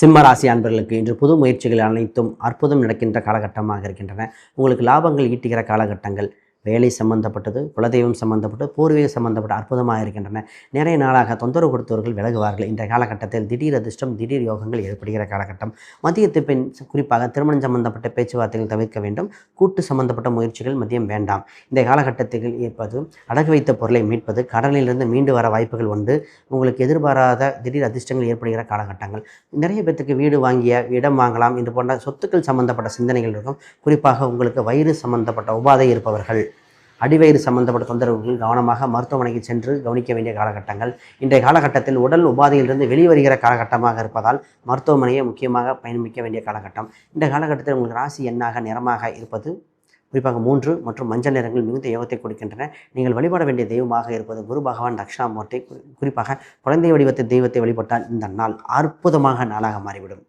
சிம்ம ராசி அன்பர்களுக்கு இன்று புது முயற்சிகள் அனைத்தும் அற்புதம் நடக்கின்ற காலகட்டமாக இருக்கின்றன. உங்களுக்கு லாபங்கள் ஈட்டுகிற காலகட்டங்கள், வேலை சம்பந்தப்பட்டது, குலதெய்வம் சம்பந்தப்பட்டது, பூர்வீக சம்பந்தப்பட்ட அற்புதமாக இருக்கின்றன. நிறைய நாளாக தொந்தரவு கொடுத்தவர்கள் விலகுவார்கள். இன்றைய காலகட்டத்தில் திடீர் அதிர்ஷ்டம், திடீர் யோகங்கள் ஏற்படுகிற காலகட்டம். மதியத்து பின் குறிப்பாக திருமணம் சம்பந்தப்பட்ட பேச்சுவார்த்தைகள் தவிர்க்க வேண்டும். கூட்டு சம்பந்தப்பட்ட முயற்சிகள் மதியம் வேண்டாம். இந்த காலகட்டத்தில் இருப்பது அடகு வைத்த பொருளை மீட்பது, கடனிலிருந்து மீண்டு வர வாய்ப்புகள் உண்டு. உங்களுக்கு எதிர்பாராத திடீர் அதிர்ஷ்டங்கள் ஏற்படுகிற காலகட்டங்கள். நிறைய பேருக்கு வீடு வாங்கிய இடம் வாங்கலாம் என்று போன்ற சொத்துக்கள் சம்பந்தப்பட்ட சிந்தனைகள் இருக்கும். குறிப்பாக உங்களுக்கு வயிறு சம்பந்தப்பட்ட உபாதை இருப்பவர்கள், அடிவயிறு சம்பந்தப்பட்ட தொந்தரவுகள் கவனமாக மருத்துவமனைக்கு சென்று கவனிக்க வேண்டிய காலகட்டங்கள். இன்றைய காலகட்டத்தில் உடல் உபாதையிலிருந்து வெளிவருகிற காலகட்டமாக இருப்பதால் மருத்துவமனையை முக்கியமாக பயணிக்க வேண்டிய காலகட்டம். இந்த காலகட்டத்தில் உங்களுக்கு ராசி எண்ணாக நிறமாக இருப்பது குறிப்பாக 3 மற்றும் மஞ்சள் நிறங்கள் மிகுந்த யோகத்தை கொடுக்கின்றன. நீங்கள் வழிபட வேண்டிய தெய்வமாக இருப்பது குரு பகவான் தட்சிணாமூர்த்தி. குறிப்பாக குழந்தை வடிவத்தை தெய்வத்தை வழிபட்டால் இந்த நாள் அற்புதமாக நாளாக மாறிவிடும்.